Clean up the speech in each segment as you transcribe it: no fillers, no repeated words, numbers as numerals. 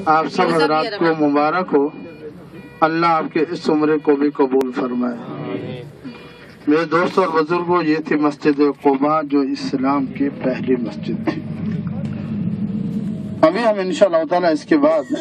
آپ سب حضرات کو مبارک ہو، اللہ آپ کے اس عمرے کو بھی قبول فرمائے۔ میرے دوست اور بزرگوں، یہ تھی مسجد قباء جو اسلام کی پہلی مسجد تھی۔ ابھی ہم انشاءاللہ تعالیٰ اس کے بعد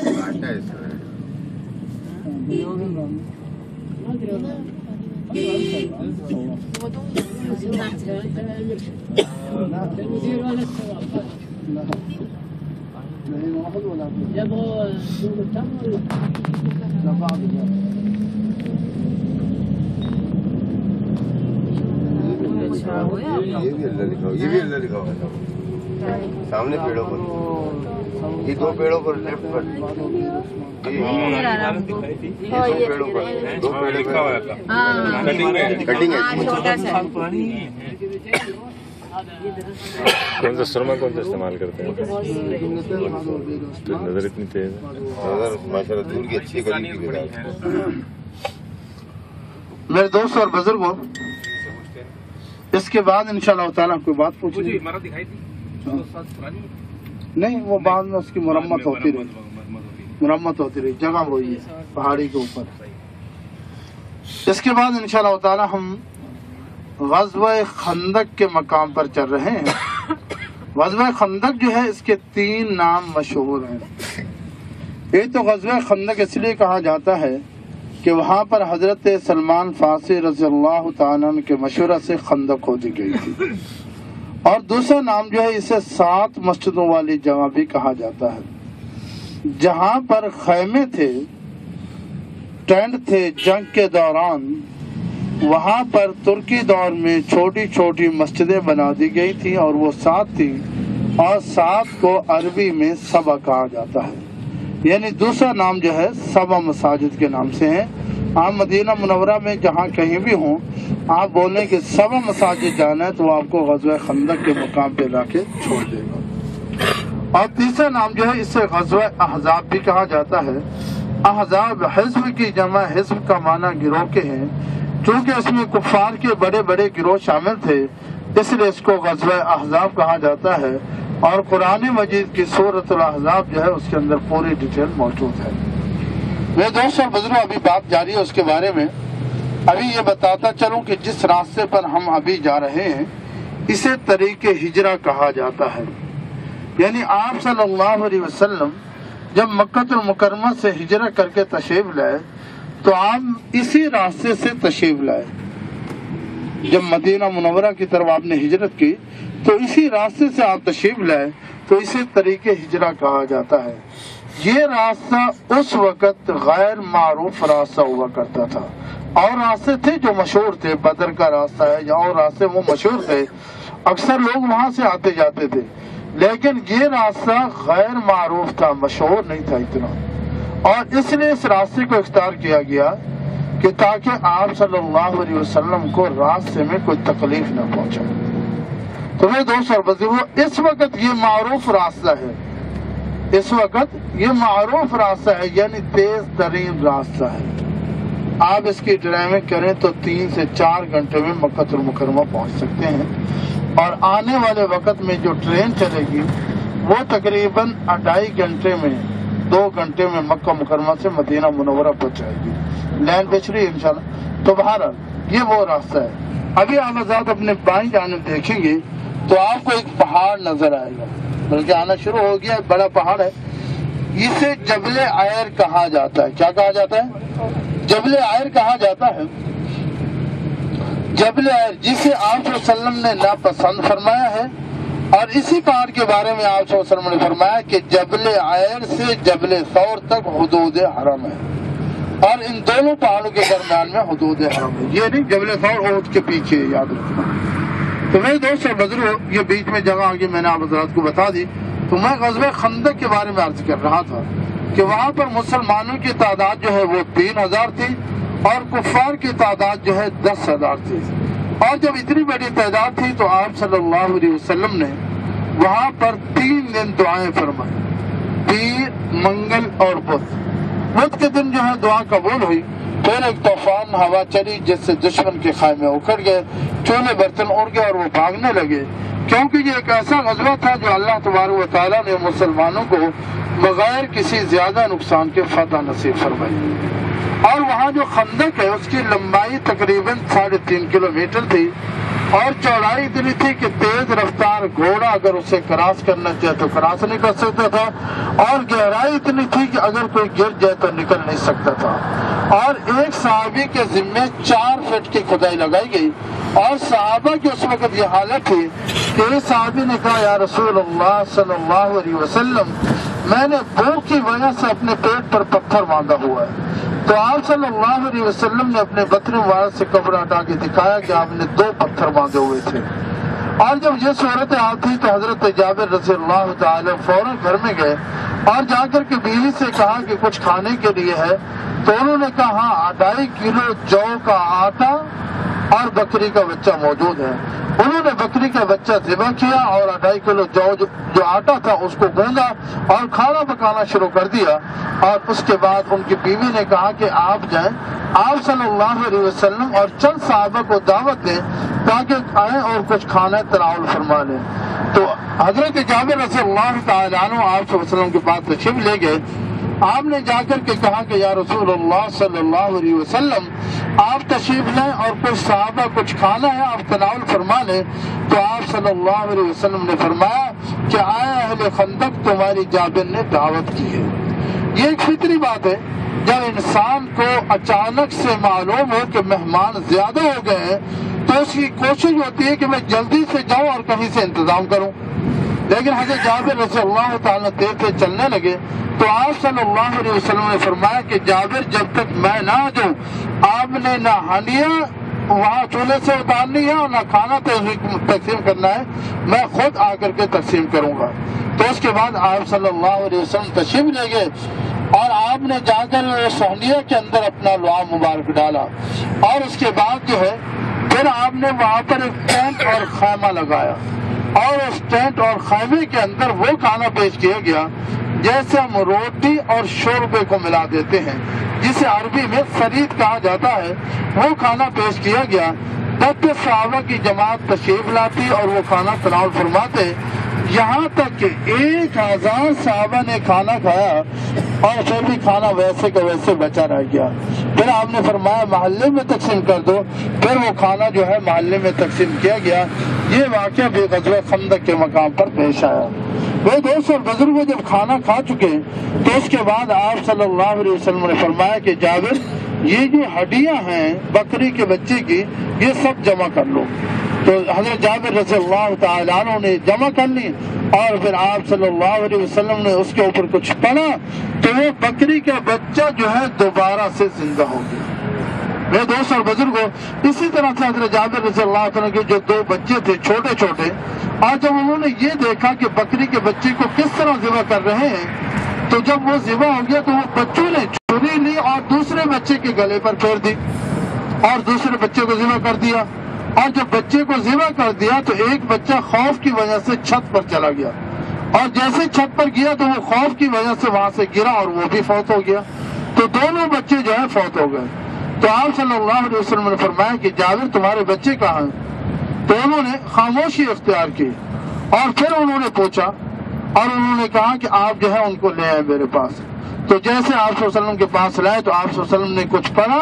یہ بھی اللہ لکھا ہوا سامنے پیڑوں پر، یہ دو پیڑوں پر لیفٹ پر، دو پیڑوں پر کٹنگ ہے۔ کون سا سرما کون سا استعمال کرتے ہیں؟ نظر اتنی تیز ہے، نظر ماشاءاللہ دور کی اچھی قریب کی بھی۔ میرے دوست اور بزرگوں، اس کے بعد انشاءاللہ تعالیٰ کوئی بات پوچھیں گے؟ نہیں، وہ بعد میں اس کی مرمت ہوتی رہی، جگہ وہی ہے پہاڑی کے اوپر۔ اس کے بعد انشاءاللہ تعالیٰ ہم غزوہ خندق کے مقام پر چل رہے ہیں۔ غزوہ خندق جو ہے، اس کے 3 نام مشہور ہیں۔ ایک تو غزوہ خندق اس لیے کہا جاتا ہے کہ وہاں پر حضرت سلمان فارسی رضی اللہ تعالیٰ عنہ کے مشورہ سے خندق کھودی گئی تھی، اور دوسرا نام جو ہے اسے 7 مسجدوں والی جگہ بھی کہا جاتا ہے، جہاں پر خیمے تھے، ٹینٹ تھے جنگ کے دوران۔ وہاں پر ترکی دور میں چھوٹی چھوٹی مسجدیں بنا دی گئی تھیں، اور وہ 7 تھیں، اور 7 کو عربی میں سبا کہا جاتا ہے، یعنی دوسرا نام جو ہے سبا مساجد کے نام سے ہے۔ آپ مدینہ منورہ میں جہاں کہیں بھی ہوں، آپ بولیں کہ سبا مساجد جانا ہے تو وہ آپ کو غزوہ خندق کے مقام پہ لا کے چھوڑ دے گا۔ اور تیسرا نام جو ہے اسے غزوہ احزاب بھی کہا جاتا ہے۔ احزاب حزب کی جمع، حزب کا معنی گروہ کے ہیں، چونکہ اس میں کفار کے بڑے بڑے گروہ شامل تھے، اس لیے اس کو غزوہ احزاب کہا جاتا ہے۔ اور قرآن مجید کی سورۃ الاحزاب جو ہے، اس کے اندر پوری ڈیٹیل موجود ہے۔ میرے دوست اور بزرگوں، ابھی بات جاری ہے اس کے بارے میں۔ ابھی یہ بتاتا چلوں کہ جس راستے پر ہم ابھی جا رہے ہیں اسے طریق ہجرہ کہا جاتا ہے، یعنی آپ صلی اللہ علیہ وسلم جب مکہ المکرمہ سے ہجرت کر کے تشریف لائے تو آپ اسی راستے سے تشریف لائے۔ جب مدینہ منورہ کی طرف آپ نے ہجرت کی تو اسی راستے سے آپ تشریف لائے، تو اسے طریق ہجرہ کہا جاتا ہے۔ یہ راستہ اس وقت غیر معروف راستہ ہوا کرتا تھا، اور راستے تھے جو مشہور تھے، بدر کا راستہ ہے یا اور راستے وہ مشہور تھے، اکثر لوگ وہاں سے آتے جاتے تھے، لیکن یہ راستہ غیر معروف تھا، مشہور نہیں تھا اتنا، اور اس لیے اس راستے کو اختیار کیا گیا کہ تاکہ آپ صلی اللہ علیہ وسلم کو راستے میں کوئی تکلیف نہ پہنچے۔ تو میرے دوست اور بزرگوں، اس وقت یہ معروف راستہ ہے، یعنی تیز ترین راستہ ہے۔ آپ اس کی ڈرائیونگ کریں تو 3 سے 4 گھنٹے میں مکہ المکرمہ پہنچ سکتے ہیں، اور آنے والے وقت میں جو ٹرین چلے گی وہ تقریباً 2.5 گھنٹے میں 2 گھنٹے میں مکہ مکرمہ سے مدینہ منورہ پہنچ جائے گی، لائن بچ رہی ہے انشاءاللہ۔ تو بہرحال یہ وہ راستہ ہے۔ ابھی آپ حضرات اپنے بائیں جانب دیکھیں گے تو آپ کو ایک پہاڑ نظر آئے گا، بلکہ آنا شروع ہو گیا، بڑا پہاڑ ہے، اسے جبل عیر کہا جاتا ہے۔ کیا کہا جاتا ہے؟ جبل عیر کہا جاتا ہے۔ جبل عیر جسے آپ صلی اللہ علیہ وسلم نے ناپسند فرمایا ہے، اور اسی پہاڑ کے بارے میں آپ صلی اللہ علیہ وسلم نے فرمایا کہ جبل عیر سے جبل ثور تک حدود حرم ہے، اور ان دونوں پہاڑوں کے درمیان میں حدود حرم ہے، یہ نہیں جبل ثور اونٹ کے پیچھے، یاد رکھنا۔ تو میرے دوست اور بزرگوں، یہ بیچ میں جگہ آگے میں نے آپ حضرات کو بتا دی۔ تو میں غزوہ خندق کے بارے میں عرض کر رہا تھا کہ وہاں پر مسلمانوں کی تعداد جو ہے وہ 3000 تھی، اور کفار کی تعداد جو ہے 10,000 تھی۔ اور جب اتنی بڑی تعداد تھی تو آپ صلی اللہ علیہ وسلم نے وہاں پر 3 دن دعائیں فرمائی، پیر، منگل اور بدھ۔ بدھ کے دن جو ہے دعا قبول ہوئی، پھر ایک طوفان ہوا چلی جس سے دشمن کے خیمے اکھڑ گئے، چولہے برتن اڑ گئے اور وہ بھاگنے لگے، کیونکہ یہ ایک ایسا غزوہ تھا جو اللہ تبارک و تعالیٰ نے مسلمانوں کو بغیر کسی زیادہ نقصان کے فتح نصیب فرمائی۔ اور وہاں جو خندق ہے اس کی لمبائی تقریباً 3.5 کلومیٹر تھی اور چوڑائی اتنی تھی کہ تیز رفتار گھوڑا اگر اسے کراس کرنا چاہے تو کراس نہیں کر سکتا تھا، اور گہرائی اتنی تھی کہ اگر کوئی گر جائے تو نکل نہیں سکتا تھا۔ اور ایک صحابی کے ذمے 4 فٹ کی کھدائی لگائی گئی، اور صحابہ کی اس وقت یہ حالت تھی کہ ایک صحابی نے کہا یا رسول اللہ صلی اللہ علیہ وسلم، میں نے بھوک کی وجہ سے اپنے پیٹ پر پتھر باندھا ہوا ہے۔ تو آپ صلی اللہ علیہ وسلم نے اپنے بطن مبارک سے کپڑا ہٹا کے دکھایا کہ آپ نے 2 پتھر باندھے ہوئے تھے۔ اور جب یہ صورت حال تھی تو حضرت جابر رضی اللہ تعالی فوراً گھر میں گئے اور جا کر کے بیوی سے کہا کہ کچھ کھانے کے لیے ہے، تو انہوں نے کہا ہاں 2.5 کلو جو کا آٹا اور بکری کا بچہ موجود ہے۔ انہوں نے بکری کا بچہ ذبح کیا اور 2.5 کلو جو آٹا تھا اس کو گوندا اور کھانا پکانا شروع کر دیا۔ اور اس کے بعد ان کی بیوی نے کہا کہ آپ جائیں، آپ صلی اللہ علیہ وسلم اور چند صحابہ کو دعوت دیں تاکہ آئیں اور کچھ کھانا تناول فرما لیں۔ تو حضرت جابر رضی اللہ تعالیٰ عنہ آپ صلی اللہ علیہ وسلم کے پاس تشریف لے گئے۔ آپ نے جا کر کے کہا کہ یا رسول اللہ صلی اللہ علیہ وسلم، آپ تشریف لیں اور کچھ صحابہ کچھ کھانا ہے آپ تناول فرما لیں۔ تو آپ صلی اللہ علیہ وسلم نے فرمایا کہ آئے اہل خندق تمہاری جابر نے دعوت کی ہے۔ یہ ایک فطری بات ہے، جب انسان کو اچانک سے معلوم ہو کہ مہمان زیادہ ہو گئے ہیں تو اس کی کوشش ہوتی ہے کہ میں جلدی سے جاؤں اور کہیں سے انتظام کروں۔ لیکن حضرت جابر رضی اللہ تعالیٰ تیز سے چلنے لگے تو آپ صلی اللہ علیہ وسلم نے فرمایا کہ جابر جب تک میں نہ آ جاؤں آپ نے نہ ہانڈیاں وہاں چولہے سے اتارنی ہے اور نہ کھانا تقسیم کرنا ہے، میں خود آ کر کے تقسیم کروں گا۔ تو اس کے بعد آپ صلی اللہ علیہ وسلم تشریف لے گئے اور آپ نے جا کر اس ہانڈیا کے اندر اپنا لعاب مبارک ڈالا، اور اس کے بعد جو ہے پھر آپ نے وہاں پر ایک ٹینٹ اور خیمہ لگایا، اور اس ٹینٹ اور خیمے کے اندر وہ کھانا پیش کیا گیا جیسے ہم روٹی اور شوربے کو ملا دیتے ہیں، جسے عربی میں فرید کہا جاتا ہے، وہ کھانا پیش کیا گیا۔ 10 صحابہ کی جماعت تشریف لاتی اور وہ کھانا تناول فرماتے، یہاں تک کہ 1000 صحابہ نے کھانا کھایا اور پھر بھی کھانا ویسے کا ویسے بچا رہ گیا۔ پھر آپ نے فرمایا محلے میں تقسیم کر دو، پھر وہ کھانا جو ہے محلے میں تقسیم کیا گیا۔ یہ واقعہ بھی غزوہ خندق کے مقام پر پیش آیا۔ وہ دوست اور بزرگوں جب کھانا کھا چکے تو اس کے بعد آپ صلی اللہ علیہ وسلم نے فرمایا کہ جابر یہ جو ہڈیاں ہیں بکری کے بچے کی یہ سب جمع کر لو۔ تو حضرت جابر رضی اللہ تعالیٰ عنہ نے جمع کر لی، اور پھر آپ صلی اللہ علیہ وسلم نے اس کے اوپر کچھ پڑا تو وہ بکری کا بچہ جو ہے دوبارہ سے زندہ ہو گیا۔ میرے دوست اور بزرگوں، اسی طرح سے حضرت جابر رضی اللہ عنہ کے جو 2 بچے تھے چھوٹے چھوٹے، اور جب انہوں نے یہ دیکھا کہ بکری کے بچے کو کس طرح ذبح کر رہے ہیں تو جب وہ ذبح ہو گیا تو وہ بچوں نے چھری لی اور دوسرے بچے کے گلے پر پھیر دی اور دوسرے بچے کو ذبح کر دیا۔ اور جب بچے کو ذبح کر دیا تو ایک بچہ خوف کی وجہ سے چھت پر چلا گیا، اور جیسے چھت پر گیا تو وہ خوف کی وجہ سے وہاں سے گرا اور وہ بھی فوت ہو گیا۔ تو دونوں بچے جو ہے فوت ہو گئے۔ تو آپ صلی اللہ علیہ وسلم نے فرمایا کہ جابر تمہارے بچے کہاں ہیں؟ تو انہوں نے خاموشی اختیار کی، اور پھر انہوں نے پوچھا اور انہوں نے کہا کہ آپ جو ہے ان کو لے آئے میرے پاس۔ تو جیسے آپ صلی اللہ علیہ وسلم کے پاس لائے تو آپ صلی اللہ علیہ وسلم نے کچھ پڑھا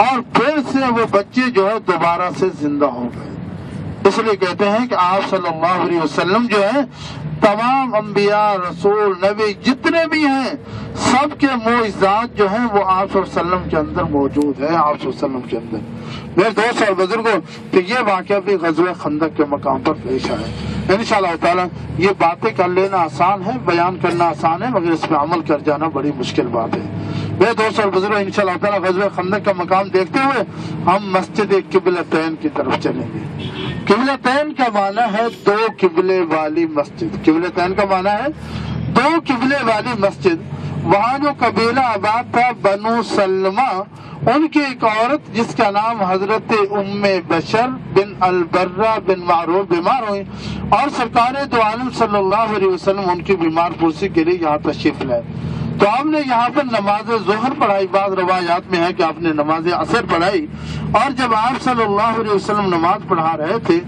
اور پھر سے وہ بچے جو ہے دوبارہ سے زندہ ہو گئے۔ اس لیے کہتے ہیں کہ آپ صلی اللہ علیہ وسلم جو ہے تمام انبیاء رسول نبی جتنے بھی ہیں سب کے معجزات جو ہیں وہ آپ صلی اللہ علیہ وسلم کے اندر موجود ہیں۔ آپ صلی اللہ علیہ وسلم کے اندر میرے دوست اور بزرگوں تو یہ واقعہ بھی غزوہ خندق کے مقام پر پیش آئے۔ انشاءاللہ تعالیٰ یہ باتیں کر لینا آسان ہے، بیان کرنا آسان ہے، مگر اس پہ عمل کر جانا بڑی مشکل بات ہے۔ میرے دوست اور بزرگوں انشاءاللہ تعالیٰ غزوہ خندق کا مقام دیکھتے ہوئے ہم مسجد قبلتین کی طرف چلیں گے۔ قبلتین کا معنی ہے 2 قبلے والی مسجد۔ قبلتین کا معنی ہے 2 قبلے والی مسجد۔ وہاں جو قبیلہ آباد تھا بنو سلمہ، ان کی ایک عورت جس کا نام حضرت ام بشر بن البرہ بن معروف بیمار ہوئی، اور سرکار دو عالم صلی اللہ علیہ وسلم ان کی بیمار پرسی کے لیے یہاں تشریف لائے۔ تو آپ نے یہاں پر نماز ظہر پڑھائی، بعض روایات میں ہے کہ آپ نے نماز عصر پڑھائی، اور جب آپ صلی اللہ علیہ وسلم نماز پڑھا رہے تھے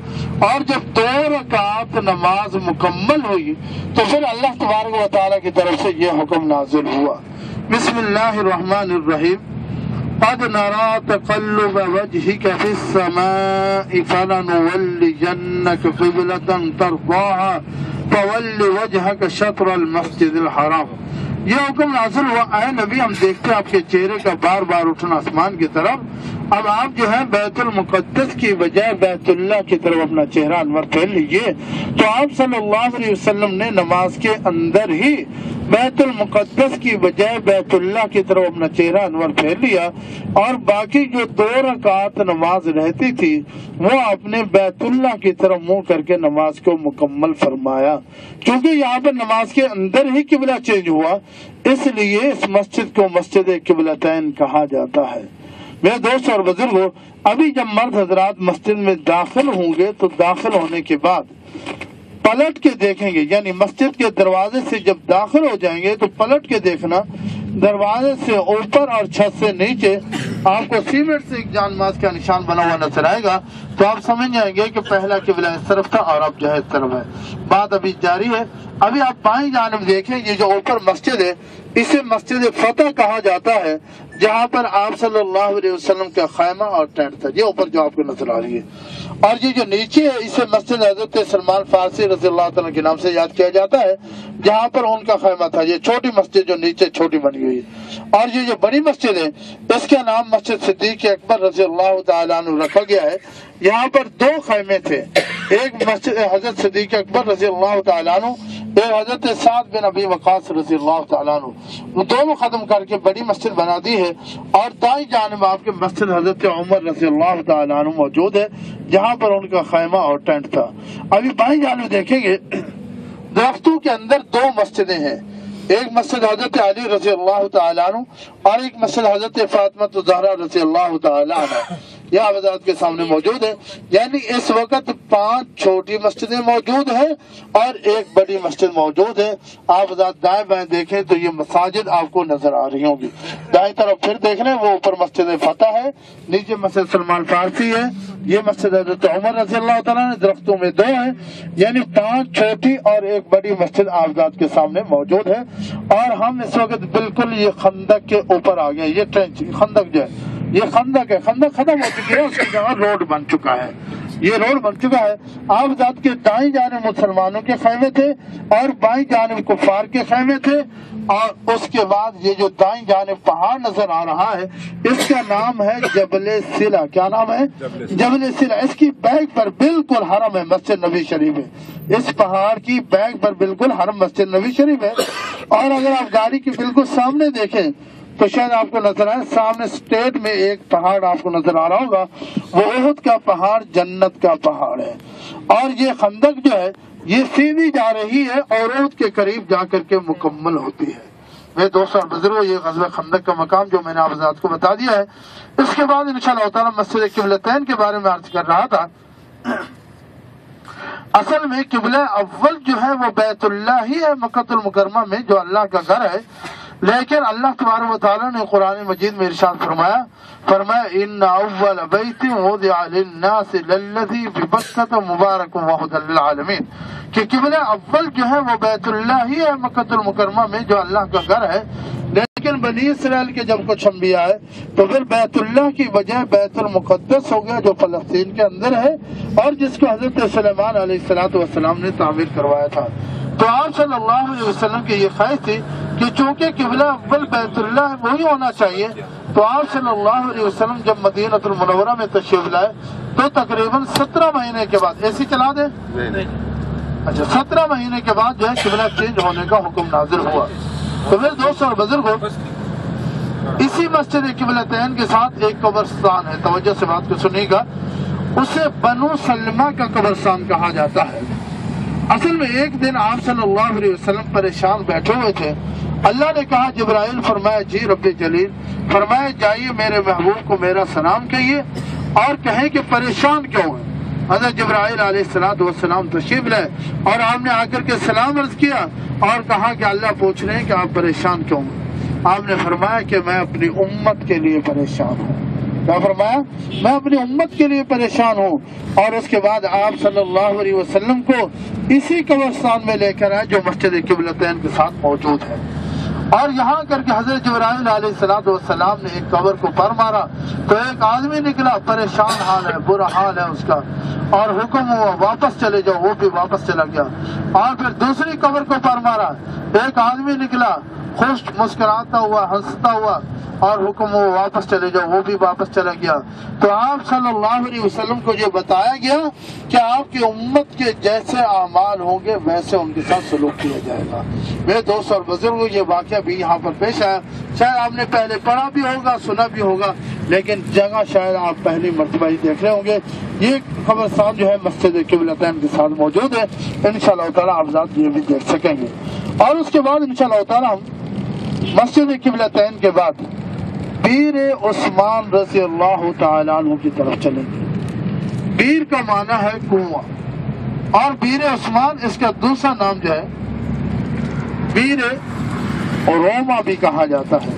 اور جب 2 رکعت نماز مکمل ہوئی تو پھر اللہ تبارک و تعالیٰ کی طرف سے یہ حکم نازل ہوا، بسم اللہ الرحمن الرحیم، قد نرى تقلب وجهك في السماء فلنولينك قبلة ترضاها فول وجهك شطر المسجد الحرام۔ یہ حکم نازل ہوا، اے نبی ہم دیکھتے ہیں آپ کے چہرے کا بار بار اٹھنا آسمان کی طرف، اب آپ جو ہے بیت المقدس کی بجائے بیت اللہ کی طرف اپنا چہرہ انور پھیر لیجئے۔ تو آپ صلی اللہ علیہ وسلم نے نماز کے اندر ہی بیت المقدس کی بجائے بیت اللہ کی طرف اپنا چہرہ انور پھیر لیا، اور باقی جو 2 رکعت نماز رہتی تھی وہ اپنے بیت اللہ کی طرف منہ کر کے نماز کو مکمل فرمایا۔ کیونکہ یہاں پر نماز کے اندر ہی قبلہ چینج ہوا، اس لیے اس مسجد کو مسجد قبلتین کہا جاتا ہے۔ میرے دوست اور بزرگوں، ابھی جب مرد حضرات مسجد میں داخل ہوں گے تو داخل ہونے کے بعد پلٹ کے دیکھیں گے، یعنی مسجد کے دروازے سے جب داخل ہو جائیں گے تو پلٹ کے دیکھنا، دروازے سے اوپر اور چھت سے نیچے آپ کو سیمنٹ سے ایک جان ماز کا نشان بنا ہوا نظر آئے گا، تو آپ سمجھ جائیں گے کہ پہلا قبلہ اس طرف تھا اور اب جو ہے اس طرف ہے۔ بات ابھی جاری ہے۔ ابھی آپ بائیں جانب دیکھیں، یہ جو اوپر مسجد ہے اسے مسجد فتح کہا جاتا ہے، جہاں پر آپ صلی اللہ علیہ وسلم کا خیمہ اور ٹینٹ تھا، یہ اوپر جو آپ کو نظر آ رہی ہے، اور یہ جو نیچے ہے اسے مسجد حضرت سلمان فارسی رضی اللہ تعالیٰ کے نام سے یاد کیا جاتا ہے، جہاں پر ان کا خیمہ تھا۔ یہ چھوٹی مسجد جو نیچے چھوٹی بنی ہوئی ہے، اور یہ جو بڑی مسجد ہے اس کا نام مسجد صدیق اکبر رضی اللہ تعالیٰ عنہ رکھا گیا ہے۔ یہاں پر 2 خیمے تھے، ایک مسجد حضرت صدیق اکبر رضی اللہ تعالیٰ عنہ، ایک حضرت سعد بن ابی وقاص رضی اللہ تعالیٰ عنہ، وہ دونوں ختم کر کے بڑی مسجد بنا دی ہے، اور دائیں جانب آپ کے مسجد حضرت عمر رضی اللہ تعالیٰ عنہ موجود ہے، جہاں پر ان کا خیمہ اور ٹینٹ تھا۔ ابھی بائیں جانب دیکھیں گے، درختوں کے اندر 2 مسجدیں ہیں، ایک مسجد حضرت علی رضی اللہ تعالیٰ عنہ اور ایک مسجد حضرت فاطمہ زہرا رضی اللہ تعالیٰ عنہ، یہ آپ حضرات کے سامنے موجود ہے۔ یعنی اس وقت 5 چھوٹی مسجدیں موجود ہیں اور ایک بڑی مسجد موجود ہے۔ آپ حضرات دائیں بائیں دیکھیں تو یہ مساجد آپ کو نظر آ رہی ہوں گی۔ دائیں طرف پھر دیکھ رہے ہیں، وہ اوپر مسجد فتح ہے، نیچے مسجد سلمان فارسی ہے، یہ مسجد حضرت عمر رضی اللہ تعالیٰ نے، درختوں میں 2 ہیں، یعنی 5 چھوٹی اور ایک بڑی مسجد آپ حضرات کے سامنے موجود ہے۔ اور ہم اس وقت بالکل یہ خندق کے اوپر آ گئے، یہ ٹرینچ خندق جو ہے یہ خندق ہے، خندق ختم ہو چکی ہے، اس کی جگہ روڈ بن چکا ہے، یہ روڈ بن چکا ہے۔ آپ ذات کے دائیں جانب مسلمانوں کے خیمے تھے اور بائیں جانب کفار کے خیمے تھے، اور اس کے بعد یہ جو دائیں جانب پہاڑ نظر آ رہا ہے اس کا نام ہے جبل سلا۔ کیا نام ہے؟ جبل سلا۔ اس کی بیک پر بالکل حرم ہے، مسجد نبی شریف ہے، اس پہاڑ کی بیک پر بالکل حرم مسجد نبی شریف ہے۔ اور اگر آپ گاڑی کے بالکل سامنے دیکھیں تو شاید آپ کو نظر آئے، سامنے اسٹیٹ میں ایک پہاڑ آپ کو نظر آ رہا ہوگا، وہ احد کا پہاڑ جنت کا پہاڑ ہے، اور یہ خندق جو ہے یہ سیدھی جا رہی ہے اور احد کے قریب جا کر کے مکمل ہوتی ہے۔ میرے دوستوں اور بزرگوں، یہ غزوہ خندق کا مقام جو میں نے آپ حضرات کو بتا دیا ہے۔ اس کے بعد انشاءاللہ تعالی مسجد قبلتین کے بارے میں عرض کر رہا تھا۔ اصل میں قبلہ اول جو ہے وہ بیت اللہ ہی ہے، مکہ المکرمہ میں جو اللہ کا گھر ہے، لیکن اللہ تبارک و تعالیٰ نے قرآن مجید میں ارشاد فرمایا ان اول بیت وضع للناس للذی ببکۃ مبارک وہدی للعالمین، کہ قبلہ اول جو ہے وہ بیت اللہ ہی ہے مکہ المکرمہ میں جو اللہ کا گھر ہے، لیکن بنی اسرائیل کے جب کچھ انبیاء آئے تو پھر بیت اللہ کی بجائے بیت المقدس ہو گیا جو فلسطین کے اندر ہے، اور جس کو حضرت سلیمان علیہ السلام نے تعمیر کروایا تھا۔ تو آپ صلی اللہ علیہ وسلم کی یہ خواہش تھی کہ چونکہ قبلہ اول بیت اللہ وہی ہونا چاہیے، تو آپ صلی اللہ علیہ وسلم جب مدینہ المنورہ میں تشریف لائے تو تقریباً 17 مہینے کے بعد، ایسی چلا دیں، اچھا 17 مہینے کے بعد جو ہے قبلہ چینج ہونے کا حکم نازل ہوا۔ تو میرے دوست اور بزرگوں، اسی مسجد قبلتین کے ساتھ ایک قبرستان ہے، توجہ سے بات کو سنیے گا، اسے بنو سلمہ کا قبرستان کہا جاتا ہے۔ اصل میں ایک دن آپ صلی اللہ علیہ وسلم پریشان بیٹھے ہوئے تھے، اللہ نے کہا جبرائیل، فرمایا جی رب جلیل، فرمایا جائیے میرے محبوب کو میرا سلام کہیے اور کہیں کہ پریشان کیوں ہیں۔ حضرت جبرائیل علیہ السلام تشریف لائے اور آپ نے آ کر کے سلام عرض کیا اور کہا کہ اللہ پوچھ رہے ہیں کہ آپ پریشان کیوں ہیں۔ آپ نے فرمایا کہ میں اپنی امت کے لیے پریشان ہوں. کیا فرمایا؟ میں اپنی امت کے لیے پریشان ہوں. اور اس کے بعد آپ صلی اللہ علیہ وسلم کو اسی قبرستان میں لے کر آئے جو مسجد قبلتین کے ساتھ موجود ہے. اور یہاں کر کے حضرت جبرائیل علیہ السلام نے ایک قبر کو پر مارا تو ایک آدمی نکلا، پریشان حال ہے، برا حال ہے اس کا، اور حکم ہوا واپس چلے جاؤ، وہ بھی واپس چلا گیا. اور پھر دوسری قبر کو پر مارا، ایک آدمی نکلا خوش مسکراتا ہوا، ہنستا ہوا، اور حکم ہوا واپس چلے جاؤ، وہ بھی واپس چلا گیا. تو آپ صلی اللہ علیہ وسلم کو جو بتایا گیا کہ آپ کی امت کے جیسے اعمال ہوں گے ویسے ان کے ساتھ سلوک کیا جائے گا. میرے دوست اور بزرگوں، یہ واقعہ بھی یہاں پر پیش آیا. شاید آپ نے پہلے پڑھا بھی ہوگا، سنا بھی ہوگا، لیکن جگہ شاید آپ پہلی مرتبہ ہی دیکھ رہے ہوں گے. یہ قبرستان جو ہے مسجد قبلتین کے ساتھ موجود ہے. انشاءاللہ تعالیٰ آپ ذات یہ بھی دیکھ سکیں گے. اور اس کے بعد انشاءاللہ تعالیٰ ہم مسجد قبلتین کے بعد بیر عثمان رضی اللہ تعالیٰ عنہ کی طرف چلیں گے. بیر کا معنی ہے کنواں، اور بیر عثمان اس کا دوسرا نام جو ہے بیر روما بھی کہا جاتا ہے.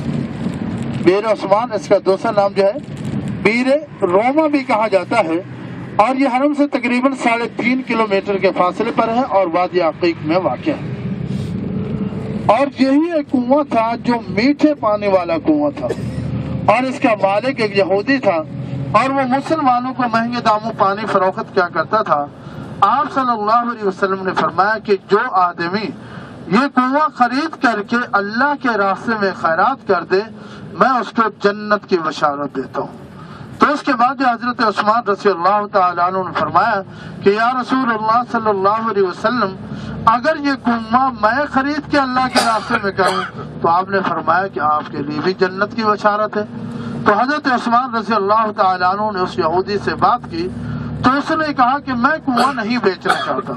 بیر عثمان اس کا دوسرا نام جو ہے بیر روما بھی کہا جاتا ہے. اور یہ حرم سے تقریباً 3.5 کلومیٹر کے فاصلے پر ہے اور وادی عقیق میں واقع ہے. اور یہی ایک کنواں تھا جو میٹھے پانی والا کنواں تھا، اور اس کا مالک ایک یہودی تھا، اور وہ مسلمانوں کو مہنگے داموں پانی فروخت کیا کرتا تھا. آپ صلی اللہ علیہ وسلم نے فرمایا کہ جو آدمی یہ کنواں خرید کر کے اللہ کے راستے میں خیرات کر دے میں اس کو جنت کی بشارت دیتا ہوں. تو اس کے بعد جو حضرت عثمان رضی اللہ تعالیٰ عنہ نے فرمایا کہ یا رسول اللہ صلی اللہ علیہ وسلم، اگر یہ کنواں میں خرید کے اللہ کے راستے میں کروں تو آپ نے فرمایا کہ آپ کے لیے بھی جنت کی بشارت ہے. تو حضرت عثمان رضی اللہ تعالیٰ عنہ نے اس یہودی سے بات کی تو اس نے کہا کہ میں کنواں نہیں بیچنا چاہتا.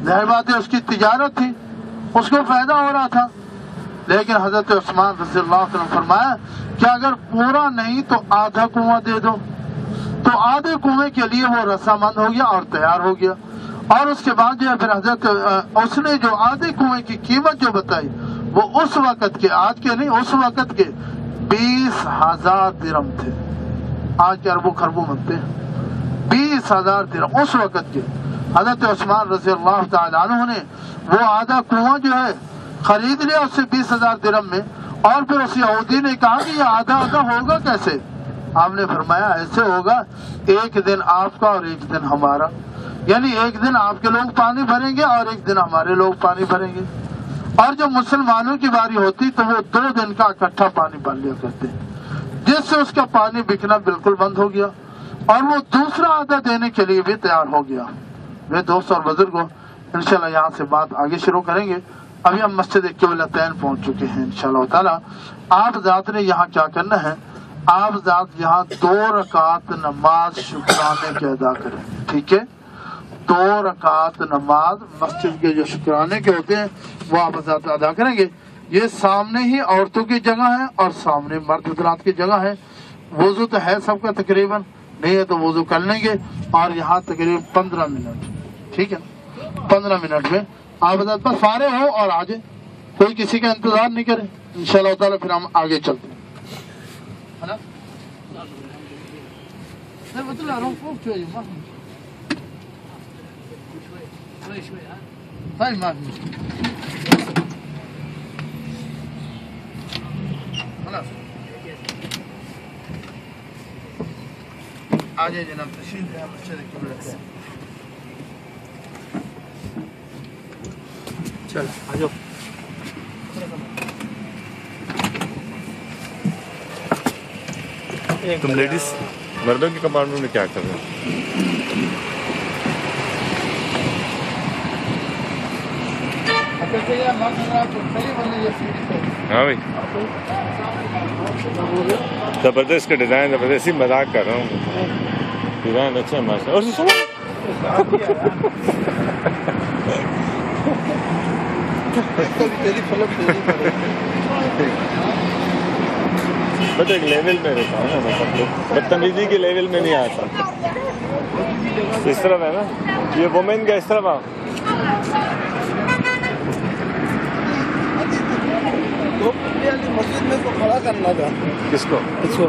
ظاہر بات ہے اس کی تجارت تھی، اس کو فائدہ ہو رہا تھا. لیکن حضرت عثمان رضی اللہ عنہ نے فرمایا کہ اگر پورا نہیں تو آدھا کنواں دے دو. تو آدھے کنویں کے لیے وہ رضامند ہو گیا اور تیار ہو گیا. اور اس کے بعد جو ہے پھر حضرت اس نے جو آدھے کنویں کی قیمت جو بتائی وہ اس وقت کے، آج کے نہیں، اس وقت کے 20,000 درہم تھے. آج کے اربوں خربوں منتے ہیں. 20,000 درہم اس وقت کے. حضرت عثمان رضی اللہ تعالیٰ عنہ نے وہ آدھا کنواں جو ہے خرید لیا اس سے 20,000 درہم میں. اور پھر اس یہودی نے کہا کہ یہ آدھا آدھا ہوگا کیسے؟ آپ نے فرمایا ایسے ہوگا، ایک دن آپ کا اور ایک دن ہمارا، یعنی ایک دن آپ کے لوگ پانی بھریں گے اور ایک دن ہمارے لوگ پانی بھریں گے. اور جب مسلمانوں کی باری ہوتی تو وہ 2 دن کا اکٹھا پانی بھر لیا کرتے، جس سے اس کا پانی بکنا بالکل بند ہو گیا اور وہ دوسرا آدھا دینے کے لیے بھی تیار ہو گیا. میرے دوست اور بزرگوں، انشاءاللہ یہاں سے بات آگے شروع کریں گے. ابھی ہم مسجد قبلتین پہنچ چکے ہیں. انشاءاللہ تعالی آپ ذات نے یہاں کیا کرنا ہے، آپ ذات یہاں 2 رکعت نماز شکرانے کے ادا کریں. ٹھیک ہے، 2 رکعت نماز مسجد کے جو شکرانے کے ہوتے ہیں وہ آپ ذات ادا کریں گے. یہ سامنے ہی عورتوں کی جگہ ہے اور سامنے مرد حضرات کی جگہ ہے. وضو تو ہے سب کا تقریباً، نہیں ہے تو وضو کر لیں گے. اور یہاں تقریباً 15 منٹ، ٹھیک ہے، 15 منٹ میں آپ حضرات بس فارغ ہو اور آ جائیں، کوئی کسی کا انتظار نہیں کرے. انشاءاللہ تعالیٰ پھر ہم آگے چلتے ہیں. آجائے جناب، تشریف ہے مسجد قبلتین. چل آ جاؤ. تم لیڈیز مردوں کے کمپارٹمنٹ میں کیا کر رہے ہو؟ ہاں بھائی، زبردست کا ڈیزائن، زبردست ہی مذاق کر رہا ہوں. ڈیزائن اچھا ہے ماشاء اللہ. بس ایک لیول میں رہتا ہوں نا، مطلب بدتمیزی کے لیول میں نہیں آتا. اس طرف ہے نا، یہ وومین کا اس طرف آ. مسجد میں لگا کس کو اس کو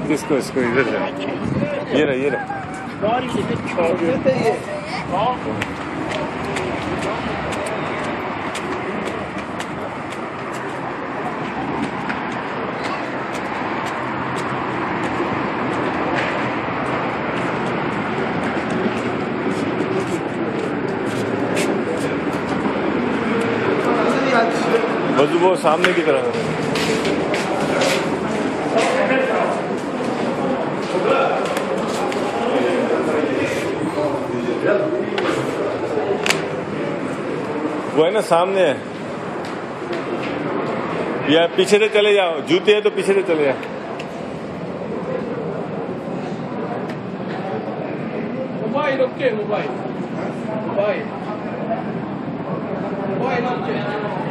کس کو اس کو ادھر سے یہ رہا یہ رہا وضو وہ سامنے کی طرف ہے وہ ہے نا سامنے ہے یا پیچھے سے چلے جاؤ جوتے ہے تو پیچھے سے چلے جاؤ mobile okay mobile mobile mobile okay